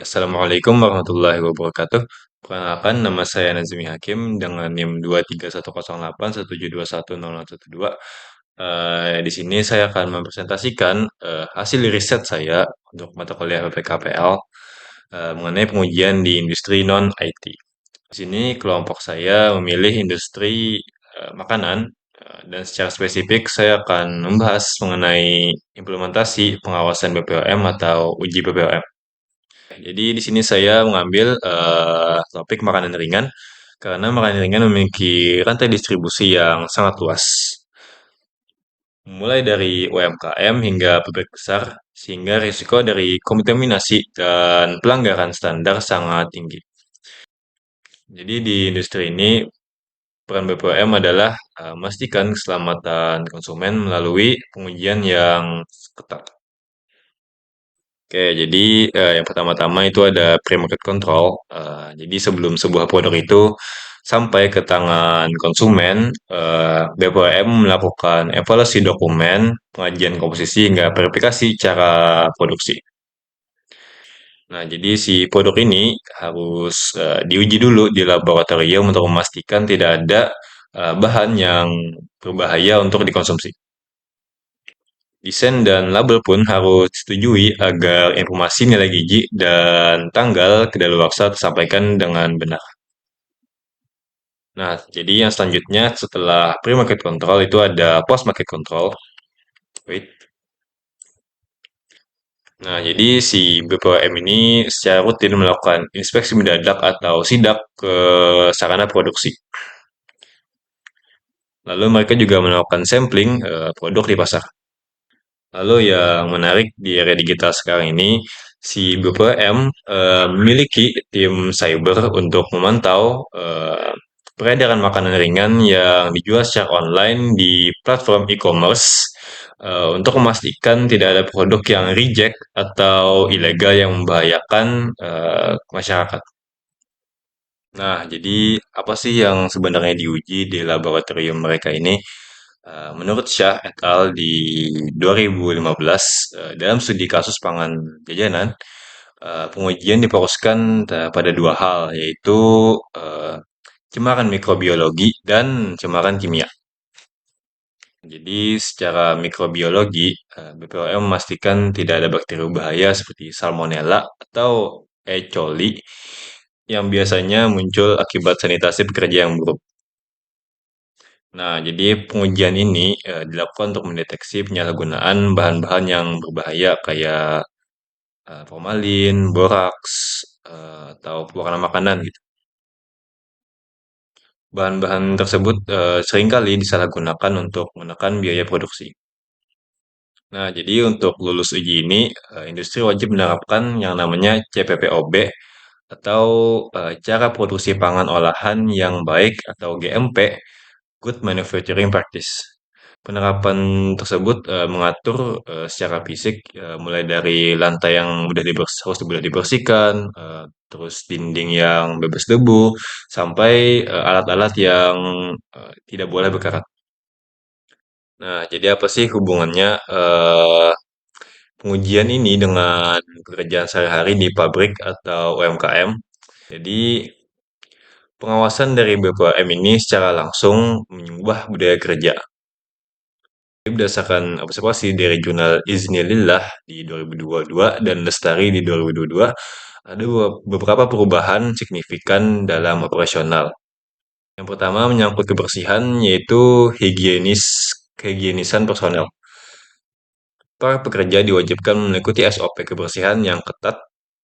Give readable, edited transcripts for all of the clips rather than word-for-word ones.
Assalamualaikum warahmatullahi wabarakatuh. Perkenalkan, nama saya Nazmi Hakim dengan NIM 2310817210012. Di sini saya akan mempresentasikan hasil riset saya untuk mata kuliah PPKPL mengenai pengujian di industri non-IT. Di sini kelompok saya memilih industri makanan dan secara spesifik saya akan membahas mengenai implementasi pengawasan BPOM atau uji BPOM. Jadi di sini saya mengambil topik makanan ringan karena makanan ringan memiliki rantai distribusi yang sangat luas, mulai dari UMKM hingga pabrik besar, sehingga risiko dari kontaminasi dan pelanggaran standar sangat tinggi. Jadi di industri ini peran BPOM adalah memastikan keselamatan konsumen melalui pengujian yang ketat. Oke, jadi yang pertama-tama itu ada pre-market control. Jadi sebelum sebuah produk itu sampai ke tangan konsumen, BPOM melakukan evaluasi dokumen, pengajian komposisi hingga verifikasi cara produksi. Nah, jadi si produk ini harus diuji dulu di laboratorium untuk memastikan tidak ada bahan yang berbahaya untuk dikonsumsi. Desain dan label pun harus disetujui agar informasi nilai gizi dan tanggal kedaluarsa tersampaikan dengan benar. Nah, jadi yang selanjutnya setelah pre-market control itu ada post-market control. Wait. Nah, jadi si BPOM ini secara rutin melakukan inspeksi mendadak atau sidak ke sarana produksi. Lalu mereka juga melakukan sampling produk di pasar. Lalu yang menarik di era digital sekarang ini, si BPM memiliki tim cyber untuk memantau peredaran makanan ringan yang dijual secara online di platform e-commerce untuk memastikan tidak ada produk yang reject atau ilegal yang membahayakan masyarakat. Nah, jadi apa sih yang sebenarnya diuji di laboratorium mereka ini? Menurut Shah et al. Di 2015, dalam studi kasus pangan jajanan, pengujian difokuskan pada dua hal, yaitu eh, cemaran mikrobiologi dan cemaran kimia. Jadi secara mikrobiologi, BPOM memastikan tidak ada bakteri berbahaya seperti Salmonella atau E. coli yang biasanya muncul akibat sanitasi pekerja yang buruk. Nah, jadi pengujian ini dilakukan untuk mendeteksi penyalahgunaan bahan-bahan yang berbahaya kayak formalin, boraks, atau pewarna makanan gitu. Bahan-bahan tersebut seringkali disalahgunakan untuk menekan biaya produksi. Nah, jadi untuk lulus uji ini, industri wajib menerapkan yang namanya CPPOB atau cara produksi pangan olahan yang baik atau GMP, Good Manufacturing Practice. Penerapan tersebut mengatur secara fisik mulai dari lantai yang harus sudah dibersihkan, terus dinding yang bebas debu, sampai alat-alat yang tidak boleh berkarat. Nah, jadi apa sih hubungannya pengujian ini dengan pekerjaan sehari-hari di pabrik atau UMKM? Jadi pengawasan dari BPOM ini secara langsung mengubah budaya kerja. Berdasarkan observasi dari jurnal Iznilillah di 2022 dan Lestari di 2022, ada beberapa perubahan signifikan dalam operasional. Yang pertama menyangkut kebersihan, yaitu kehigienisan personel. Para pekerja diwajibkan mengikuti SOP kebersihan yang ketat,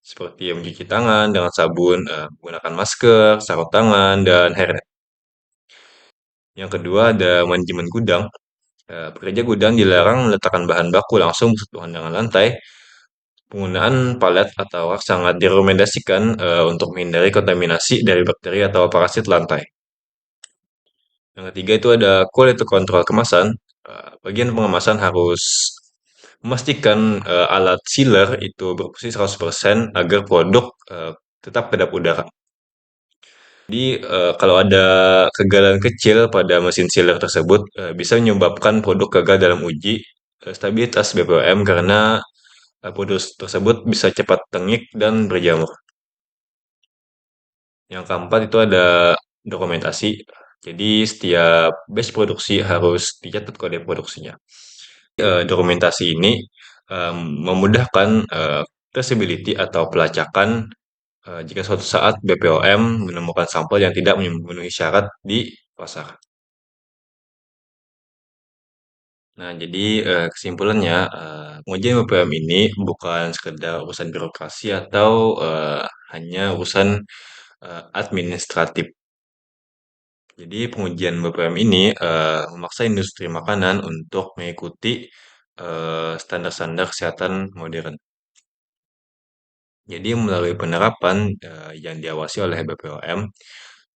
seperti mencuci tangan dengan sabun, menggunakan masker, sarung tangan, dan hairnet. Yang kedua ada manajemen gudang. Pekerja gudang dilarang meletakkan bahan baku langsung bersentuhan dengan lantai. Penggunaan palet atau rak sangat direkomendasikan untuk menghindari kontaminasi dari bakteri atau parasit lantai. Yang ketiga itu ada quality control kemasan. Bagian pengemasan harus memastikan alat sealer itu berfungsi 100% agar produk tetap kedap udara. Jadi kalau ada kegagalan kecil pada mesin sealer tersebut bisa menyebabkan produk gagal dalam uji stabilitas BPOM karena produk tersebut bisa cepat tengik dan berjamur. Yang keempat itu ada dokumentasi. Jadi setiap batch produksi harus dicatat kode produksinya. Dokumentasi ini memudahkan traceability atau pelacakan jika suatu saat BPOM menemukan sampel yang tidak memenuhi syarat di pasar. Nah, jadi kesimpulannya, pengujian BPOM ini bukan sekedar urusan birokrasi atau hanya urusan administratif. Jadi pengujian BPOM ini memaksa industri makanan untuk mengikuti standar-standar kesehatan modern. Jadi melalui penerapan yang diawasi oleh BPOM,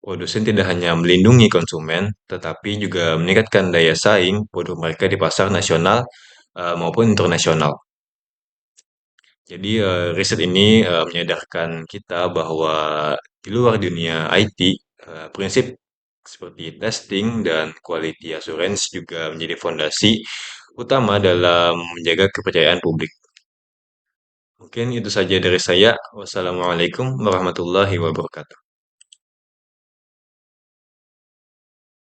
produsen tidak hanya melindungi konsumen, tetapi juga meningkatkan daya saing produk mereka di pasar nasional maupun internasional. Jadi riset ini menyadarkan kita bahwa di luar dunia IT, prinsip seperti testing dan quality assurance juga menjadi fondasi utama dalam menjaga kepercayaan publik. Mungkin itu saja dari saya. Wassalamualaikum warahmatullahi wabarakatuh.